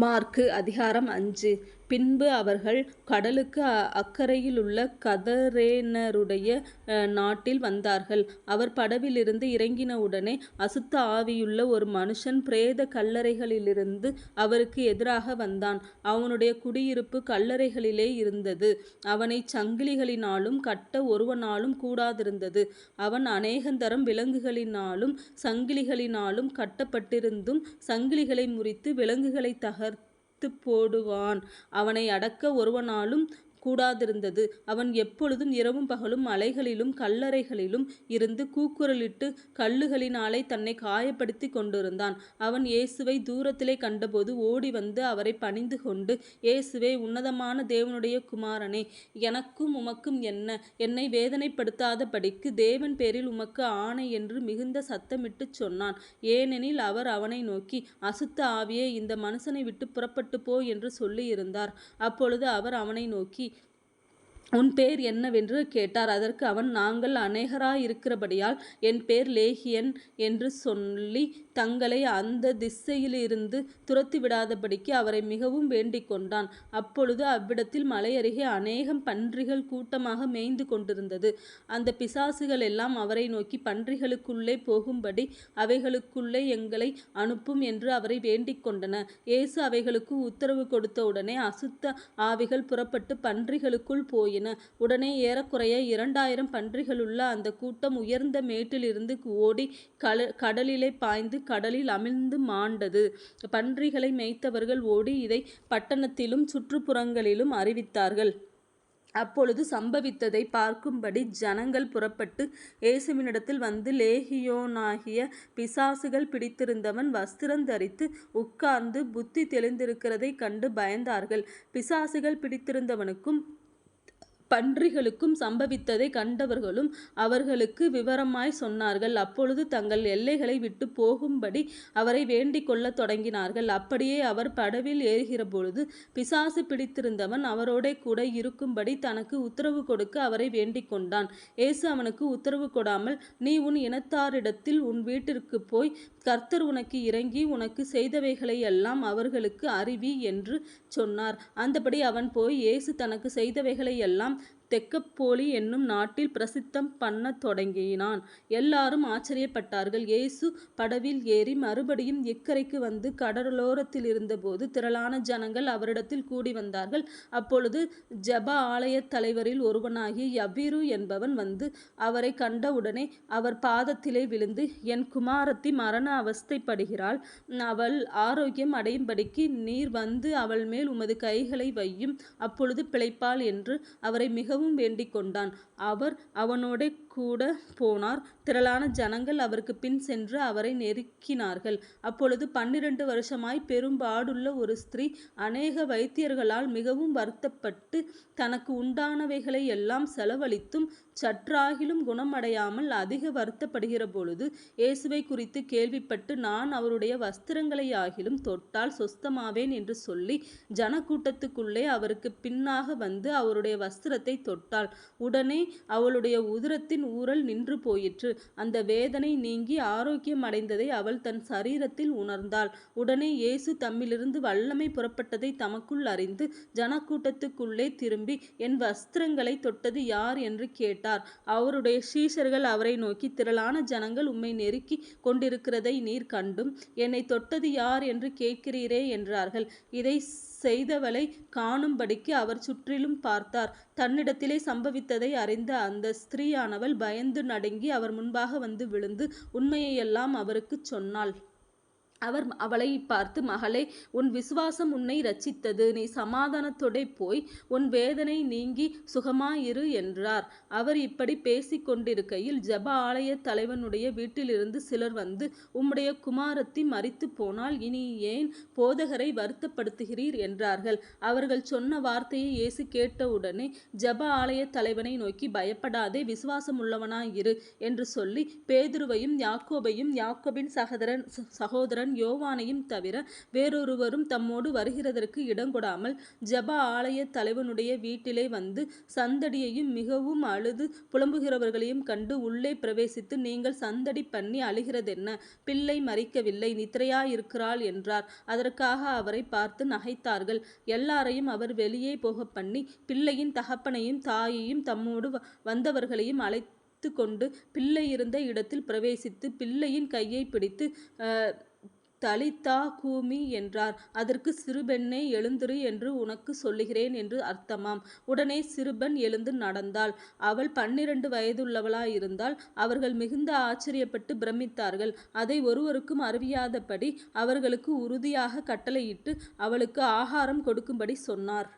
மாற்கு அதிகாரம் 5. பின்பு அவர்கள் கடலுக்கு அக்கரையிலுள்ள கதரேனருடைய நாட்டில் வந்தார்கள். அவர் படவிலிருந்து இறங்கினவுடனே அசுத்த ஆவியுள்ள ஒரு மனுஷன் பிரேத கல்லறைகளிலிருந்து அவருக்கு எதிராக வந்தான். அவனுடைய குடியிருப்பு கல்லறைகளிலே இருந்தது. அவனைச் சங்கிலிகளினாலும் கட்ட ஒருவனாலும் கூடாதிருந்தது. அவன் அநேகந்தரம் விலங்குகளினாலும் சங்கிலிகளினாலும் கட்டப்பட்டிருந்தும் சங்கிலிகளை முறித்து விலங்குகளை தகர்த்து போடுவான். அவனை அடக்க ஒருவனாலும் கூடாதிருந்தது. அவன் எப்பொழுதும் இரவும் பகலும் மலைகளிலும் கல்லறைகளிலும் இருந்து கூக்குரலிட்டு கல்லுகளினாலே தன்னை காயப்படுத்தி கொண்டிருந்தான். அவன் இயேசுவை தூரத்திலே கண்டபோது ஓடி வந்து அவரை பணிந்து கொண்டு, இயேசுவே, உன்னதமான தேவனுடைய குமாரனே, எனக்கும் உமக்கும் என்ன? என்னை வேதனைப்படுத்தாதபடிக்கு தேவன் பேரில் உமக்கு ஆணை என்று மிகுந்த சத்தமிட்டுச் சொன்னான். ஏனெனில் அவர் அவனை நோக்கி, அசுத்த ஆவியே, இந்த மனுஷனை விட்டு புறப்பட்டு போ என்று சொல்லியிருந்தார். அப்பொழுது அவர் அவனை நோக்கி, உன் பேர் என்னவென்று கேட்டார். அதற்கு அவன், நாங்கள் அநேகராயிருக்கிறபடியால் என் பேர் லேகியன் என்று சொல்லி தங்களை அந்த திசையிலிருந்து துரத்திவிடாதபடிக்கு அவரை மிகவும் வேண்டிக் கொண்டான். அப்பொழுது அவ்விடத்தில் மலையருகே அநேகம் பன்றிகள் கூட்டமாக மேய்ந்து கொண்டிருந்தது. அந்த பிசாசுகள் எல்லாம் அவரை நோக்கி, பன்றிகளுக்குள்ளே போகும்படி அவைகளுக்குள்ளே எங்களை அனுப்பும் என்று அவரை வேண்டிக் கொண்டன. இயேசு அவைகளுக்கு உத்தரவு கொடுத்தவுடனே அசுத்த ஆவிகள் புறப்பட்டு பன்றிகளுக்குள் போயின. உடனே ஏறக்குறைய 2000 பன்றிகளுள்ள அந்த கூட்டம் உயர்ந்த மேட்டிலிருந்து ஓடி கடலிலே பாய்ந்து கடலில் அமிழ்ந்து மாண்டது. பன்றிகளை மேய்த்தவர்கள் ஓடி இதை பட்டணத்திலும் சுற்றுப்புறங்களிலும் அறிவித்தார்கள். அப்பொழுது சம்பவித்ததை பார்க்கும்படி ஜனங்கள் புறப்பட்டு இயேசுவினிடத்தில் வந்து, லேகியோனாகிய பிசாசுகள் பிடித்திருந்தவன் வஸ்திரந்தரித்து உட்கார்ந்து புத்தி தெளிந்திருக்கிறதைக் கண்டு பயந்தார்கள். பிசாசுகள் பிடித்திருந்தவனுக்கும் பன்றிகளுக்கும் சம்பவித்ததை கண்டவர்களும் அவர்களுக்கு விவரமாய் சொன்னார்கள். அப்பொழுது தங்கள் எல்லைகளை விட்டு போகும்படி அவரை வேண்டிக் கொள்ளத் தொடங்கினார்கள். அப்படியே அவர் படவில் ஏறுகிறபொழுது பிசாசு பிடித்திருந்தவன் அவரோடே கூட இருக்கும்படி தனக்கு உத்தரவு கொடுக்க அவரை வேண்டிக் கொண்டான். இயேசு அவனுக்கு உத்தரவு கொடாமல், நீ உன் இனத்தாரிடத்தில் உன் வீட்டிற்கு போய் கர்த்தர் உனக்கு இறங்கி உனக்கு செய்தவைகளை எல்லாம் அவர்களுக்கு அறிவி என்று சொன்னார். அந்தபடி அவன் போய் இயேசு தனக்கு செய்தவைகளை எல்லாம் தெக்கப்போலி என்னும் நாட்டில் பிரசித்தம் பண்ணத் தொடங்கினான். எல்லாரும் ஆச்சரியப்பட்டார்கள். இயேசு படவில் ஏறி மறுபடியும் இக்கரைக்கு வந்து கடலோரத்திலிருந்தபோது திரளான ஜனங்கள் அவரிடத்தில் கூடி வந்தார்கள். அப்பொழுது ஜெப ஆலயத் தலைவரில் ஒருவனாகிய யவீரு என்பவன் வந்து அவரை கண்டவுடனே அவர் பாதத்திலே விழுந்து, என் குமாரத்தி மரண அவஸ்தைப்படுகிறாள். அவள் ஆரோக்கியம் அடையும்படிக்கு நீர் வந்து அவள் மேல் உமது கைகளை வையும், அப்பொழுது பிழைப்பாள் என்று அவரை மிகவும் வேண்டிக் கொண்டான். அவர் அவனோடே கூட போனார். திரளான ஜனங்கள் அவருக்கு பின் சென்று அவரை நெருக்கினார்கள். அப்பொழுது 12 வருஷமாய் பெரும்பாடுள்ள ஒரு ஸ்திரீ அநேக வைத்தியர்களால் மிகவும் வருத்தப்பட்டு தனக்கு உண்டானவைகளை எல்லாம் செலவழித்தும் சற்றாகிலும் குணமடையாமல் அதிக வருத்தப்படுகிற பொழுது இயேசுவை குறித்து கேள்விப்பட்டு, நான் அவருடைய வஸ்திரங்களையாகிலும் தொட்டால் சொஸ்தமாவேன் என்று சொல்லி ஜனக்கூட்டத்துக்குள்ளே அவருக்கு பின்னாக வந்து அவருடைய வஸ்திரத்தை தொட்டாள். உடனே அவளுடைய உதரத்தின் ஊறல் நின்று போயிற்று. அந்த வேதனை நீங்கி ஆரோக்கியம் அடைந்ததை அவள் தன் சரீரத்தில் உணர்ந்தாள். உடனே இயேசு தம்மிலிருந்து வல்லமை புறப்பட்டதை தமக்குள் அறிந்து ஜனக்கூட்டத்துக்குள்ளே திரும்பி, என் வஸ்திரங்களை தொட்டது யார் என்று கேட்டார். அவருடைய சீஷர்கள் அவரை நோக்கி, திரளான ஜனங்கள் உம்மை நெருக்கி கொண்டிருக்கிறதை நீர் கண்டும் என்னை தொட்டது யார் என்று கேட்கிறீரே என்றார்கள். இதை செய்தவளை காணும்படிக்கு அவர் சுற்றிலும் பார்த்தார். தன்னிடத்திலே சம்பவித்ததை அறிந்த அந்த ஸ்திரீயானவள் பயந்து நடுங்கி அவர் முன்பாக வந்து விழுந்து உண்மையையெல்லாம் அவருக்குச் சொன்னாள். அவர் அவளை பார்த்து, மகளே, உன் விசுவாசம் உன்னை இரட்சித்தது. நீ சமாதானத்தோடே போய் உன் வேதனை நீங்கி சுகமாயிரு என்றார். அவர் இப்படி பேசிக் கொண்டிருக்கையில் ஜெப ஆலய தலைவனுடைய வீட்டிலிருந்து சிலர் வந்து, உம்முடைய குமாரத்தி மரித்து போனால் இனி ஏன் போதகரை வருத்தப்படுத்துகிறீர் என்றார்கள். அவர்கள் சொன்ன வார்த்தையை இயேசு கேட்டவுடனே ஜெப ஆலய தலைவனை நோக்கி, பயப்படாதே, விசுவாசம் உள்ளவனாயிரு என்று சொல்லி பேதுருவையும் யாக்கோபையும் யாக்கோபின் சகோதரன் சகோதரன் யோவானையும் தவிர வேறொருவரும் தம்மோடு வருகிறதற்கு இடங்கொடாமல் ஜெப ஆலயத் தலைவனுடைய வீட்டிலே வந்து சந்தடியையும் மிகவும் அழுது புலம்புகிறவர்களையும் கண்டு உள்ளே பிரவேசித்து, நீங்கள் சந்தடி பண்ணி அழுகிறதென்ன? பிள்ளை மரிக்கவில்லை, நித்திரையாயிருக்கிறாள் என்றார். அதற்காக அவரை பார்த்து நகைத்தார்கள். எல்லாரையும் அவர் வெளியே போகப் பண்ணி, பிள்ளையின் தகப்பனையும் தாயையும் தம்மோடு வந்தவர்களையும் அழைத்து கொண்டு பிள்ளை இருந்த இடத்தில் பிரவேசித்து, பிள்ளையின் கையை பிடித்து தலித்தா கூமி என்றார். அதற்கு, சிறுபெண்ணே எழுந்திரு என்று உனக்கு சொல்லுகிறேன் என்று அர்த்தமாம். உடனே சிறுபெண் எழுந்து நடந்தாள். அவள் 12 வயதுள்ளவளாயிருந்தாள். அவர்கள் மிகுந்த ஆச்சரியப்பட்டு பிரமித்தார்கள். அதை ஒருவருக்கும் அறிவியாதபடி அவர்களுக்கு உறுதியாக கட்டளையிட்டு அவளுக்கு ஆகாரம் கொடுக்கும்படி சொன்னார்.